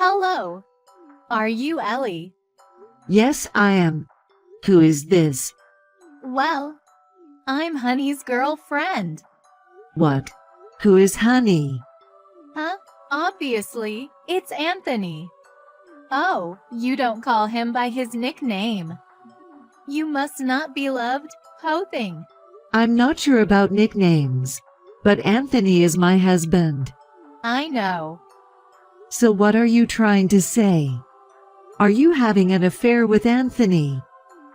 Hello. Are you Ellie? Yes, I am. Who is this? Well, I'm Honey's girlfriend. What? Who is Honey? Huh? Obviously, it's Anthony. Oh, you don't call him by his nickname. You must not be loved, Hothing. I'm not sure about nicknames, but Anthony is my husband. I know. So what are you trying to say? Are you having an affair with Anthony?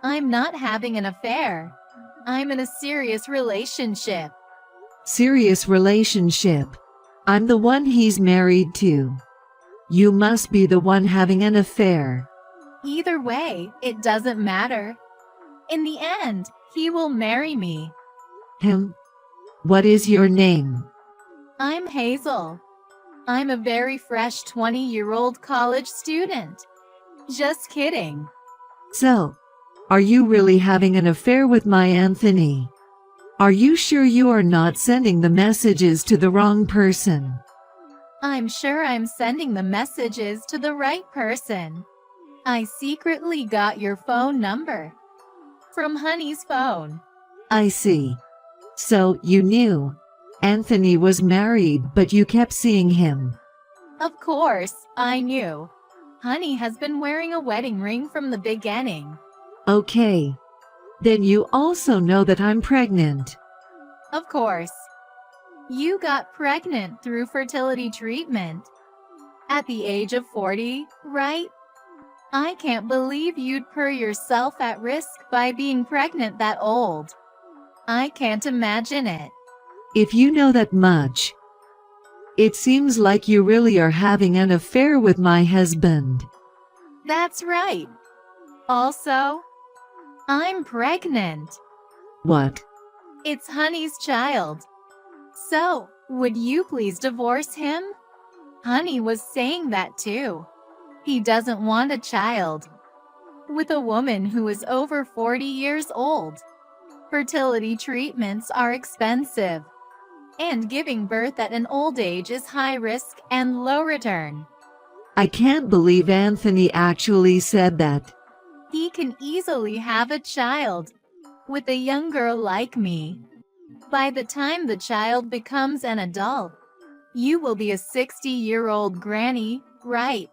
I'm not having an affair. I'm in a serious relationship. Serious relationship. I'm the one he's married to. You must be the one having an affair. Either way, it doesn't matter. In the end, he will marry me. Him? What is your name? I'm Hazel. I'm a very fresh 20-year-old college student. Just kidding. So, are you really having an affair with my Anthony? Are you sure you are not sending the messages to the wrong person? I'm sure I'm sending the messages to the right person. I secretly got your phone number from Honey's phone. I see. So, you knew Anthony was married, but you kept seeing him. Of course, I knew. Honey has been wearing a wedding ring from the beginning. Okay. Then you also know that I'm pregnant. Of course. You got pregnant through fertility treatment. At the age of 40, right? I can't believe you'd put yourself at risk by being pregnant that old. I can't imagine it. If you know that much, it seems like you really are having an affair with my husband. That's right. Also, I'm pregnant. What? It's Honey's child. So, would you please divorce him? Honey was saying that too. He doesn't want a child with a woman who is over 40 years old. Fertility treatments are expensive, and giving birth at an old age is high risk and low return. I can't believe Anthony actually said that. He can easily have a child with a young girl like me. By the time the child becomes an adult, you will be a 60-year-old granny, right?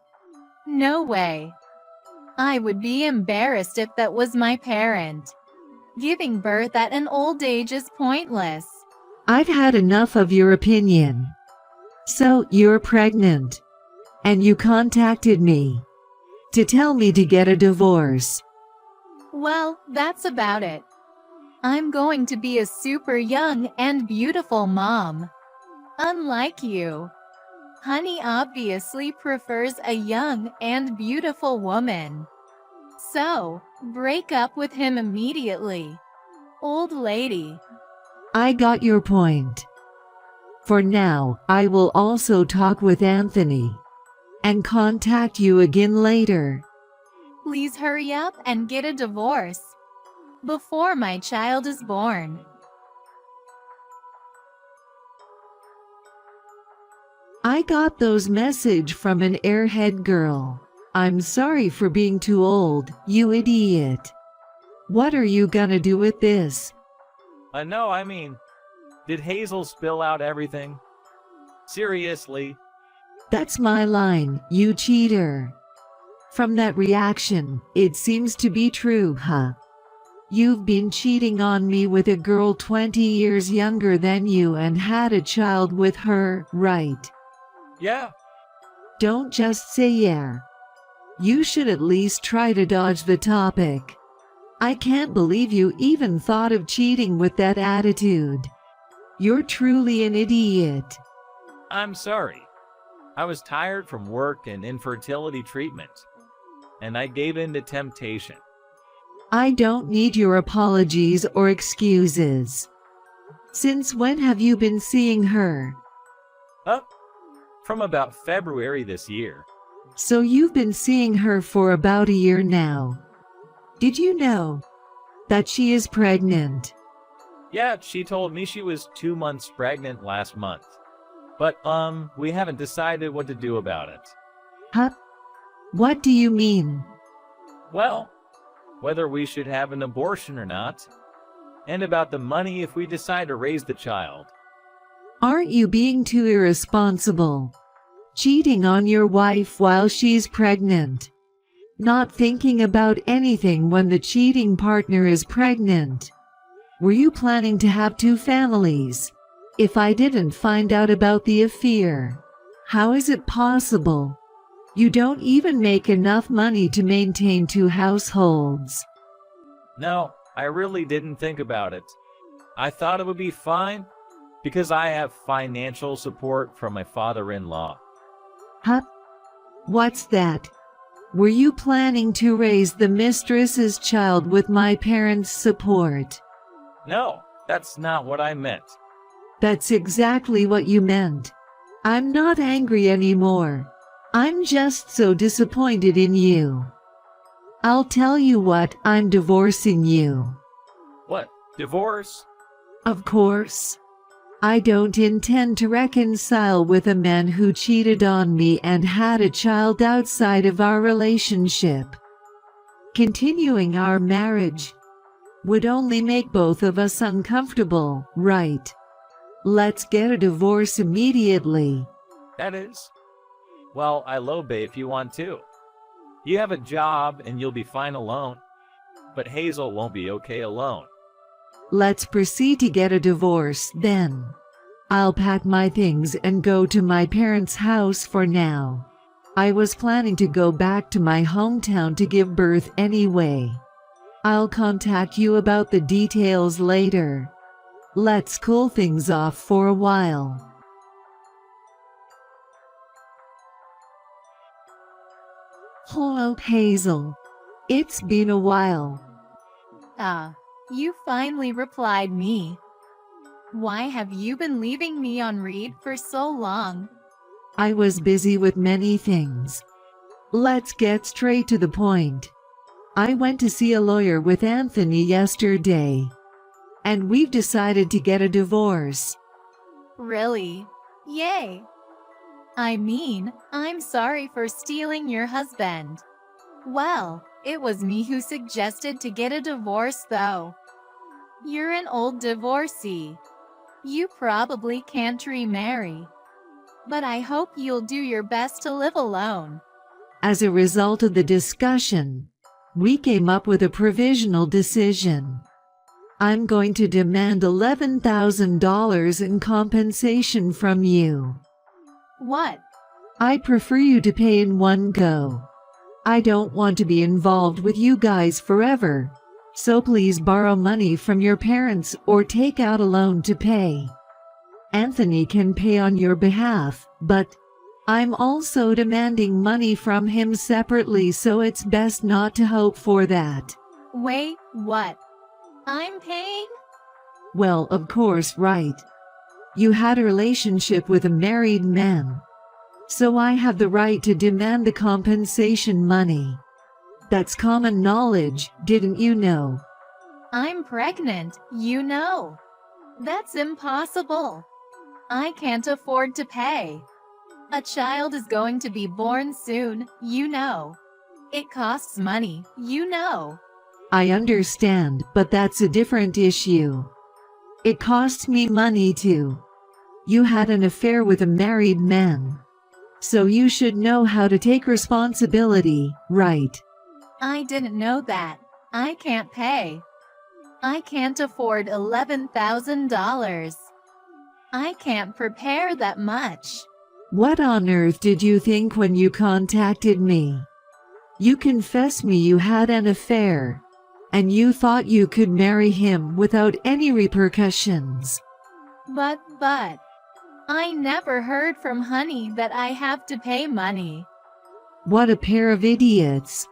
No way. I would be embarrassed if that was my parent. Giving birth at an old age is pointless. I've had enough of your opinion. So, you're pregnant. And you contacted me to tell me to get a divorce. Well, that's about it. I'm going to be a super young and beautiful mom. Unlike you. Honey obviously prefers a young and beautiful woman. So, break up with him immediately. Old lady. I got your point. For now, I will also talk with Anthony and contact you again later. Please hurry up and get a divorce before my child is born. I got those message from an airhead girl. I'm sorry for being too old, you idiot. What are you gonna do with this? No, I mean, did Hazel spill out everything? Seriously? That's my line, you cheater. From that reaction, it seems to be true, huh? You've been cheating on me with a girl 20 years younger than you and had a child with her, right? Yeah. Don't just say yeah. You should at least try to dodge the topic. I can't believe you even thought of cheating with that attitude. You're truly an idiot. I'm sorry. I was tired from work and infertility treatment, and I gave in to temptation. I don't need your apologies or excuses. Since when have you been seeing her? From about February this year. So you've been seeing her for about a year now. Did you know that she is pregnant? Yeah, she told me she was 2 months pregnant last month. But, we haven't decided what to do about it. Huh? What do you mean? Well, whether we should have an abortion or not, and about the money if we decide to raise the child. Aren't you being too irresponsible? Cheating on your wife while she's pregnant. Not thinking about anything when the cheating partner is pregnant. Were you planning to have two families? If I didn't find out about the affair, how is it possible? You don't even make enough money to maintain two households. No, I really didn't think about it. I thought it would be fine because I have financial support from my father-in-law. Huh? What's that? Were you planning to raise the mistress's child with my parents' support? No, that's not what I meant. That's exactly what you meant. I'm not angry anymore. I'm just so disappointed in you. I'll tell you what, I'm divorcing you. What? Divorce? Of course. I don't intend to reconcile with a man who cheated on me and had a child outside of our relationship. Continuing our marriage would only make both of us uncomfortable, right? Let's get a divorce immediately. That is. Well, I lobby if you want to. You have a job and you'll be fine alone. But Hazel won't be okay alone. Let's proceed to get a divorce then. I'll pack my things and go to my parents' house for now. I was planning to go back to my hometown to give birth anyway. I'll contact you about the details later. Let's cool things off for a while. Hello, Hazel. It's been a while. You finally replied me. Why have you been leaving me on read for so long? I was busy with many things. Let's get straight to the point. I went to see a lawyer with Anthony yesterday, and we've decided to get a divorce. Really? Yay! I mean, I'm sorry for stealing your husband. Well, it was me who suggested to get a divorce though. You're an old divorcee. You probably can't remarry. But I hope you'll do your best to live alone. As a result of the discussion, we came up with a provisional decision. I'm going to demand $11,000 in compensation from you. What? I prefer you to pay in one go. I don't want to be involved with you guys forever, so please borrow money from your parents or take out a loan to pay. Anthony can pay on your behalf, but I'm also demanding money from him separately, so it's best not to hope for that. Wait, what? I'm paying? Well, of course, right. You had a relationship with a married man, so I have the right to demand the compensation money. That's common knowledge, didn't you know? I'm pregnant, you know. That's impossible. I can't afford to pay. A child is going to be born soon, you know. It costs money, you know. I understand, but that's a different issue. It costs me money too. You had an affair with a married man, so you should know how to take responsibility, right? I didn't know that. I can't pay. I can't afford $11,000. I can't prepare that much. What on earth did you think when you contacted me? You confessed me you had an affair, and you thought you could marry him without any repercussions. But, I never heard from Honey that I have to pay money. What a pair of idiots.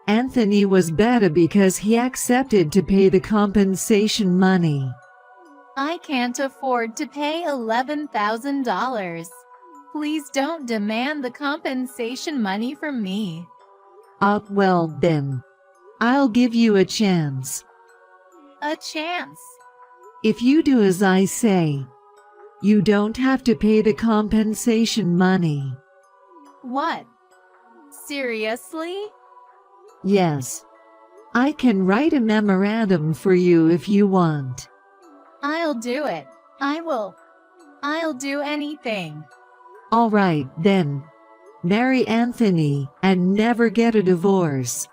Anthony was better because he accepted to pay the compensation money. I can't afford to pay $11,000. Please don't demand the compensation money from me. Well then, I'll give you a chance. A chance? If you do as I say, you don't have to pay the compensation money. What? Seriously? Yes. I can write a memorandum for you if you want. I'll do it. I will. I'll do anything. All right, then. Marry Anthony and never get a divorce.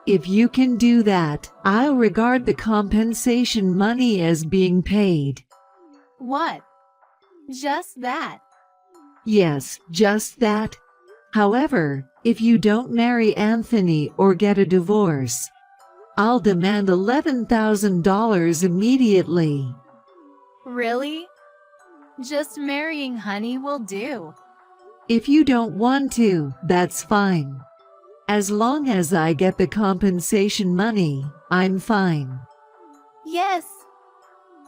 If you can do that, I'll regard the compensation money as being paid. What? Just that? Yes, just that. However, if you don't marry Anthony or get a divorce, I'll demand $11,000 immediately. Really? Just marrying Honey will do. If you don't want to, that's fine. As long as I get the compensation money, I'm fine. Yes.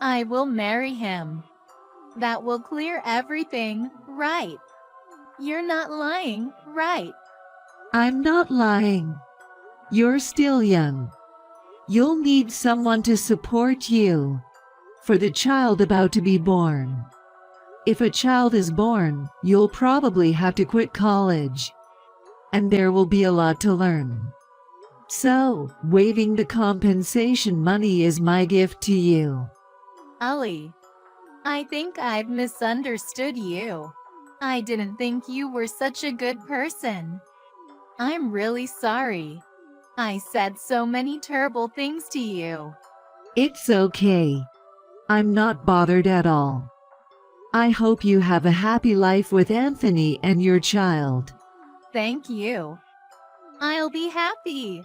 I will marry him. That will clear everything, right? You're not lying, right? I'm not lying. You're still young. You'll need someone to support you for the child about to be born. If a child is born, you'll probably have to quit college, and there will be a lot to learn. So, waiving the compensation money is my gift to you. Ali, I think I've misunderstood you. I didn't think you were such a good person. I'm really sorry. I said so many terrible things to you. It's okay. I'm not bothered at all. I hope you have a happy life with Anthony and your child. Thank you. I'll be happy.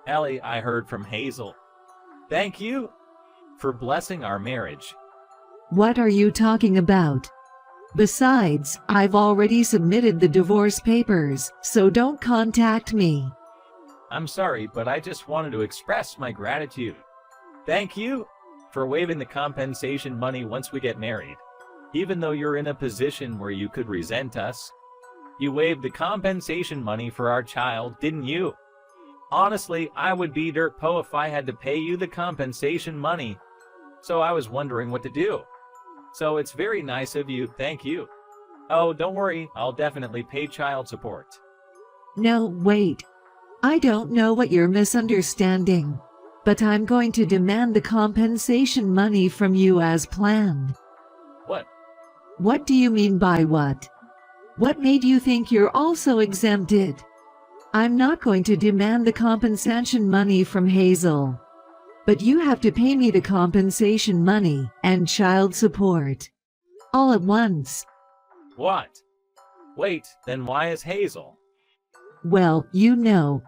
Ellie, I heard from Hazel. Thank you for blessing our marriage. What are you talking about? Besides, I've already submitted the divorce papers, so don't contact me. I'm sorry, but I just wanted to express my gratitude. Thank you for waiving the compensation money once we get married. Even though you're in a position where you could resent us, you waived the compensation money for our child, didn't you? Honestly, I would be dirt po if I had to pay you the compensation money, so I was wondering what to do. So it's very nice of you, thank you. Oh, don't worry, I'll definitely pay child support. No, wait. I don't know what you're misunderstanding, but I'm going to demand the compensation money from you as planned. What? What do you mean by what? What made you think you're also exempted? I'm not going to demand the compensation money from Hazel. But you have to pay me the compensation money and child support. All at once. What? Wait, then why is Hazel? Well, you know,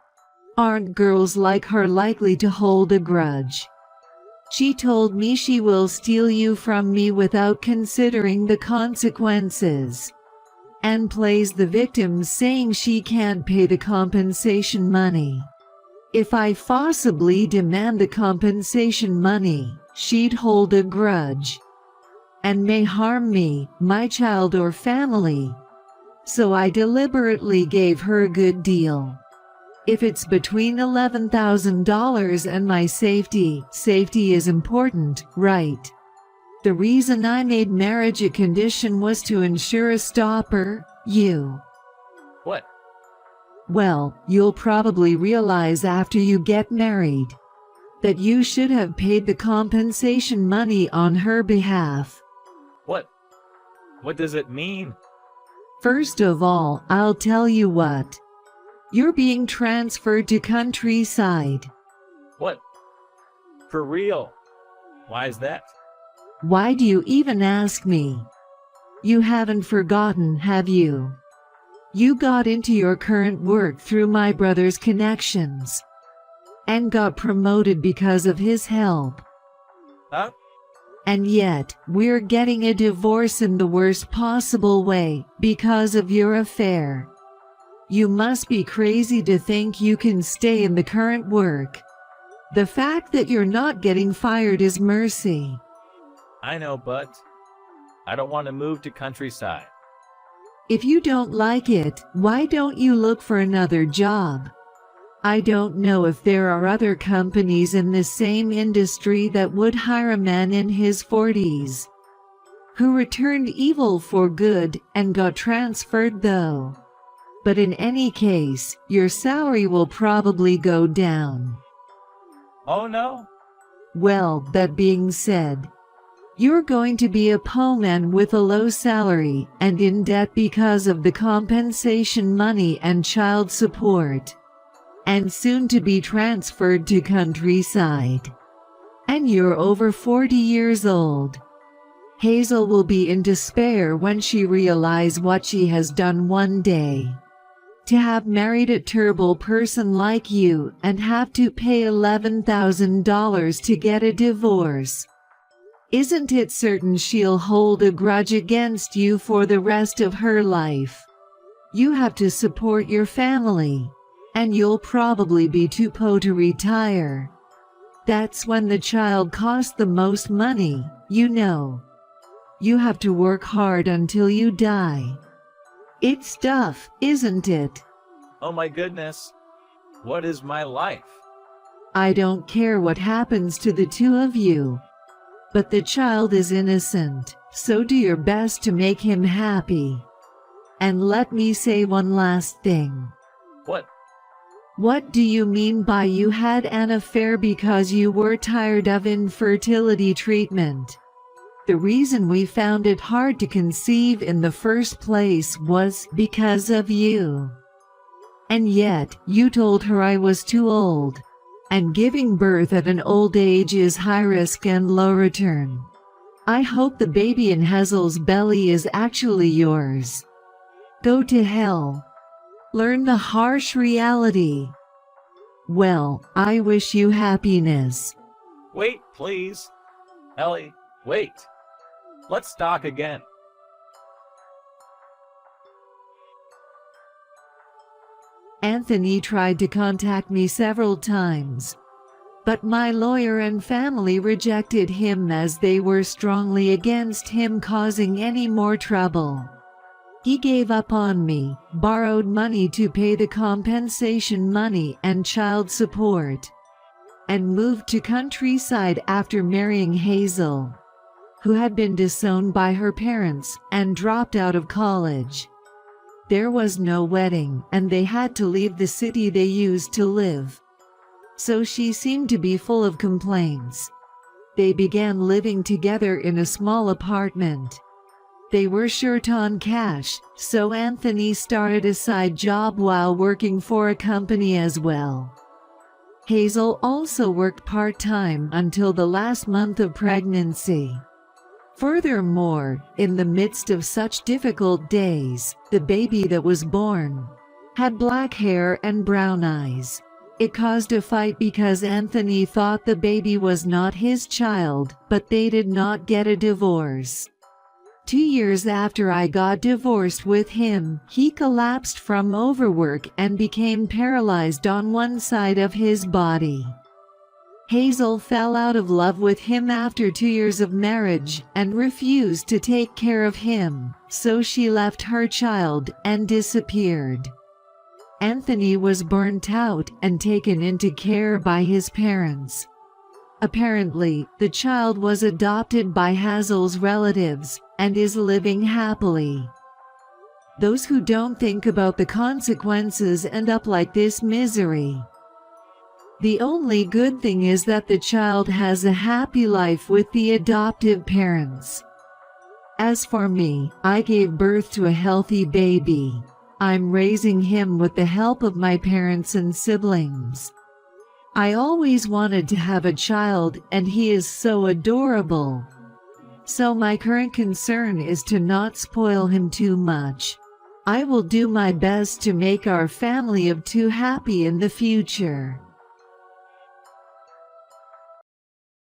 aren't girls like her likely to hold a grudge? She told me she will steal you from me without considering the consequences, and plays the victim saying she can't pay the compensation money. If I forcibly demand the compensation money, she'd hold a grudge and may harm me, my child or family. So I deliberately gave her a good deal. If it's between $11,000 and my safety is important, right? The reason I made marriage a condition was to ensure a stopper, you. What? Well, you'll probably realize after you get married that you should have paid the compensation money on her behalf. What? What does it mean? First of all, I'll tell you what. You're being transferred to countryside. What? For real? Why is that? Why do you even ask me? You haven't forgotten, have you? You got into your current work through my brother's connections and got promoted because of his help. Huh? And yet, we're getting a divorce in the worst possible way because of your affair. You must be crazy to think you can stay in the current work. The fact that you're not getting fired is mercy. I know, but I don't want to move to countryside. If you don't like it, why don't you look for another job? I don't know if there are other companies in the same industry that would hire a man in his 40s. who returned evil for good and got transferred though. But in any case, your salary will probably go down. Oh no? Well, that being said, you're going to be a poor man with a low salary and in debt because of the compensation money and child support, and soon to be transferred to countryside. And you're over 40 years old. Hazel will be in despair when she realizes what she has done one day. To have married a terrible person like you and have to pay $11,000 to get a divorce. Isn't it certain she'll hold a grudge against you for the rest of her life? You have to support your family, and you'll probably be too poor to retire. That's when the child costs the most money, you know. You have to work hard until you die. It's tough, isn't it? Oh my goodness. What is my life? I don't care what happens to the two of you. But the child is innocent, so do your best to make him happy. And let me say one last thing. What? What do you mean by you had an affair because you were tired of infertility treatment? The reason we found it hard to conceive in the first place was because of you. And yet, you told her I was too old. And giving birth at an old age is high risk and low return. I hope the baby in Hazel's belly is actually yours. Go to hell. Learn the harsh reality. Well, I wish you happiness. Wait, please. Ellie, wait. Let's talk again. Anthony tried to contact me several times, but my lawyer and family rejected him as they were strongly against him causing any more trouble. He gave up on me, borrowed money to pay the compensation money and child support, and moved to countryside after marrying Hazel, who had been disowned by her parents and dropped out of college. There was no wedding, and they had to leave the city they used to live. So she seemed to be full of complaints. They began living together in a small apartment. They were short on cash, so Anthony started a side job while working for a company as well. Hazel also worked part-time until the last month of pregnancy. Furthermore, in the midst of such difficult days, the baby that was born had black hair and brown eyes. It caused a fight because Anthony thought the baby was not his child, but they did not get a divorce. 2 years after I got divorced with him, he collapsed from overwork and became paralyzed on one side of his body. Hazel fell out of love with him after 2 years of marriage and refused to take care of him, so she left her child and disappeared. Anthony was burnt out and taken into care by his parents. Apparently, the child was adopted by Hazel's relatives and is living happily. Those who don't think about the consequences end up like this misery. The only good thing is that the child has a happy life with the adoptive parents. As for me, I gave birth to a healthy baby. I'm raising him with the help of my parents and siblings. I always wanted to have a child, and he is so adorable. So my current concern is to not spoil him too much. I will do my best to make our family of two happy in the future.